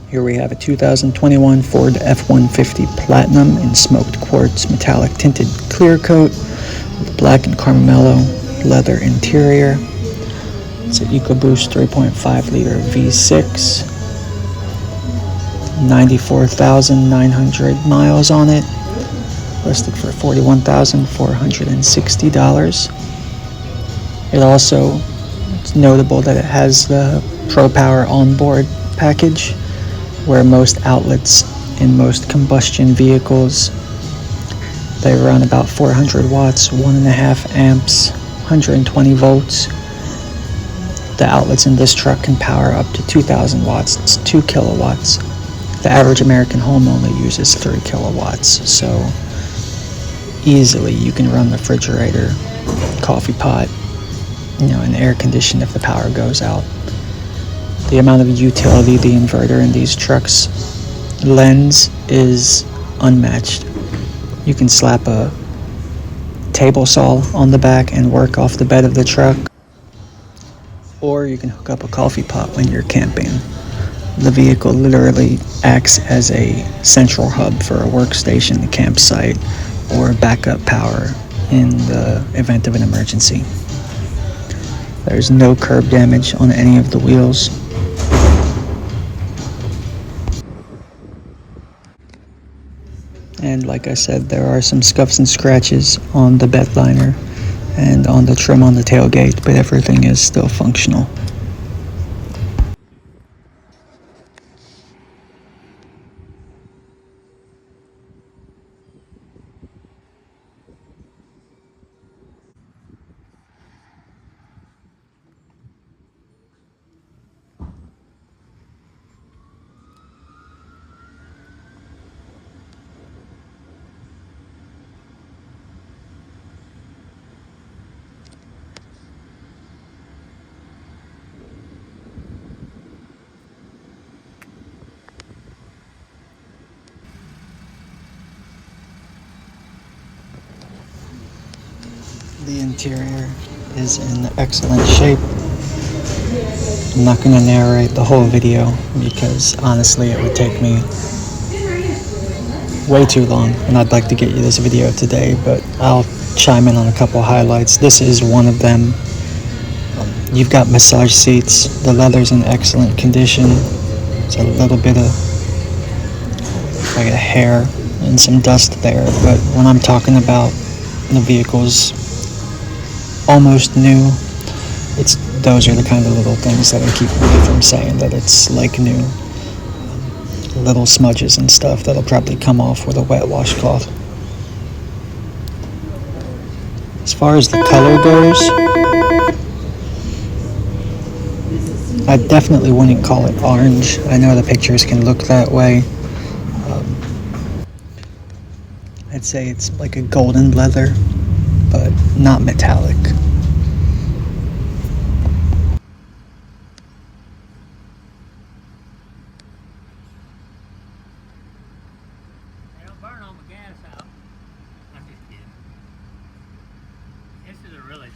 Here we have a 2021 Ford F-150 Platinum in smoked quartz metallic tinted clear coat with black and Carmelo leather interior. It's an EcoBoost 3.5 liter V6, 94,900 miles on it, listed for $41,460. It also, it's notable that it has the Pro Power onboard package, where most outlets in most combustion vehicles, they run about 400 watts, 1.5 amps, 120 volts. The outlets in this truck can power up to 2,000 watts. It's 2 kilowatts. The average American home only uses 3 kilowatts, so easily you can run the refrigerator, coffee pot, and air condition if the power goes out. The amount of utility the inverter in these trucks lends is unmatched. You can slap a table saw on the back and work off the bed of the truck, or you can hook up a coffee pot when you're camping. The vehicle literally acts as a central hub for a workstation, a campsite, or backup power in the event of an emergency. There's no curb damage on any of the wheels. And like I said, there are some scuffs and scratches on the bed liner and on the trim on the tailgate, but everything is still functional. The interior is in excellent shape. I'm not going to narrate the whole video because honestly it would take me way too long, and I'd like to get you this video today, but I'll chime in on a couple highlights. This is one of them. You've got massage seats. The leather's in excellent condition. There's a little bit of like a hair and some dust there, but when I'm talking about the vehicle's almost new, those are the kind of little things that I keep me from saying that it's like new. Little smudges and stuff that'll probably come off with a wet washcloth. As far as the color goes, I definitely wouldn't call it orange. I know the pictures can look that way. I'd say it's like a golden leather, but not metallic. Don't burn all my gas out. I'm just kidding. This is a really...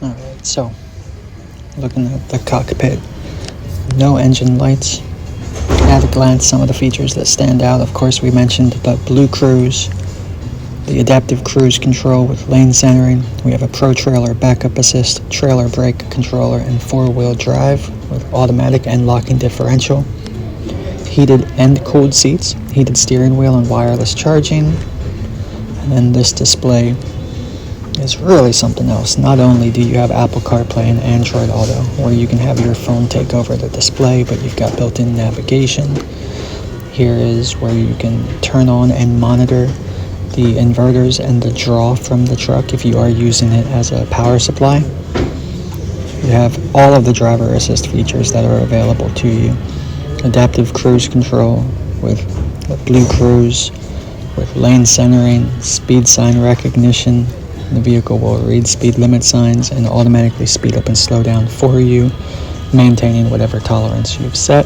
Alright, so looking at the cockpit, no engine lights. At a glance, some of the features that stand out, of course, we mentioned the Blue Cruise, the adaptive cruise control with lane centering. We have a Pro Trailer backup assist, trailer brake controller, and 4-wheel drive with automatic and locking differential. Heated and cooled seats, heated steering wheel, and wireless charging. And then this display is really something else. Not only do you have Apple CarPlay and Android Auto, where you can have your phone take over the display, but you've got built-in navigation. Here is where you can turn on and monitor the inverters and the draw from the truck if you are using it as a power supply. You have all of the driver assist features that are available to you. Adaptive cruise control with the Blue Cruise, with lane centering, speed sign recognition. The vehicle will read speed limit signs and automatically speed up and slow down for you, maintaining whatever tolerance you've set.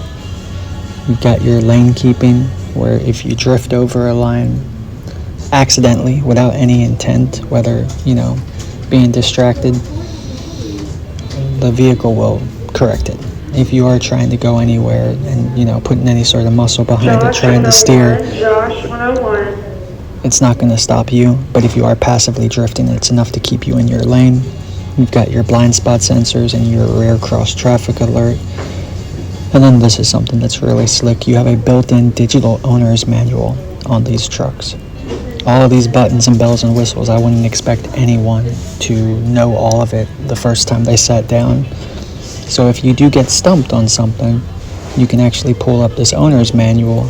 You've got your lane keeping, where if you drift over a line accidentally without any intent, whether, being distracted, the vehicle will correct it. If you are trying to go anywhere and, putting any sort of muscle behind it, trying to steer, it's not going to stop you. But if you are passively drifting, it's enough to keep you in your lane. You've got your blind spot sensors and your rear cross traffic alert. And then this is something that's really slick. You have a built-in digital owner's manual on these trucks. All of these buttons and bells and whistles, I wouldn't expect anyone to know all of it the first time they sat down. So if you do get stumped on something, you can actually pull up this owner's manual,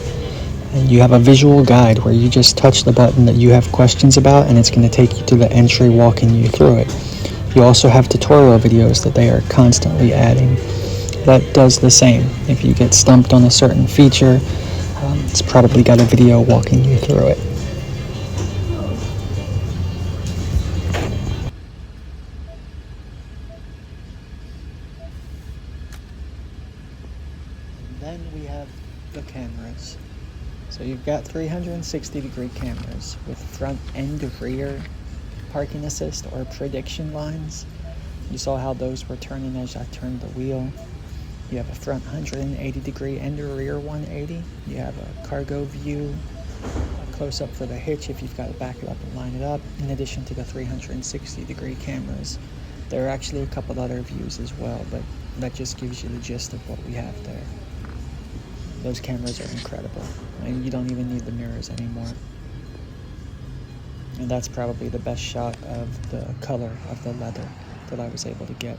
and you have a visual guide where you just touch the button that you have questions about, and it's going to take you to the entry, walking you through it. You also have tutorial videos that they are constantly adding that does the same. If you get stumped on a certain feature, it's probably got a video walking you through it. Then we have the cameras. So you've got 360-degree cameras with front and rear parking assist or prediction lines. You saw how those were turning as I turned the wheel. You have a front 180-degree and a rear 180. You have a cargo view, a close-up for the hitch if you've got to back it up and line it up, in addition to the 360-degree cameras. There are actually a couple other views as well, but that just gives you the gist of what we have there. Those cameras are incredible, and you don't even need the mirrors anymore. And that's probably the best shot of the color of the leather that I was able to get.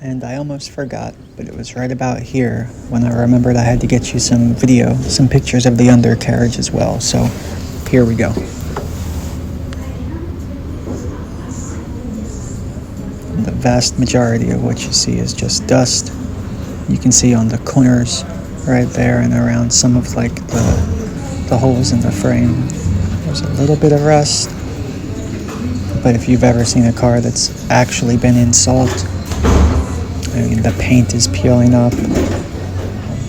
And I almost forgot, but it was right about here when I remembered I had to get you some video, some pictures of the undercarriage as well. So here we go. The vast majority of what you see is just dust. You can see on the corners right there and around some of like the holes in the frame, there's a little bit of rust. But if you've ever seen a car that's actually been in salt, I mean, the paint is peeling up.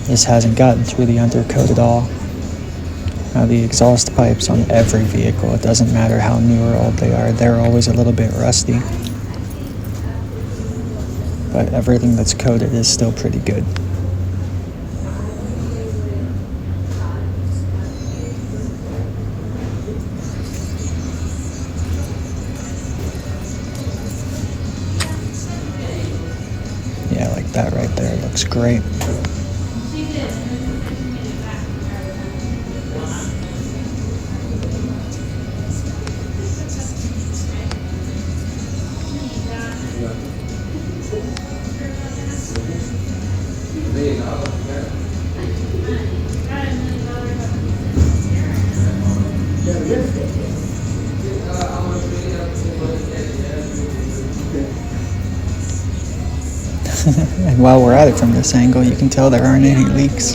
This hasn't gotten through the undercoat at all. Now, the exhaust pipes on every vehicle, it doesn't matter how new or old they are, they're always a little bit rusty. But everything that's coated is still pretty good. out there. It looks great. And while we're at it from this angle, you can tell there aren't any leaks.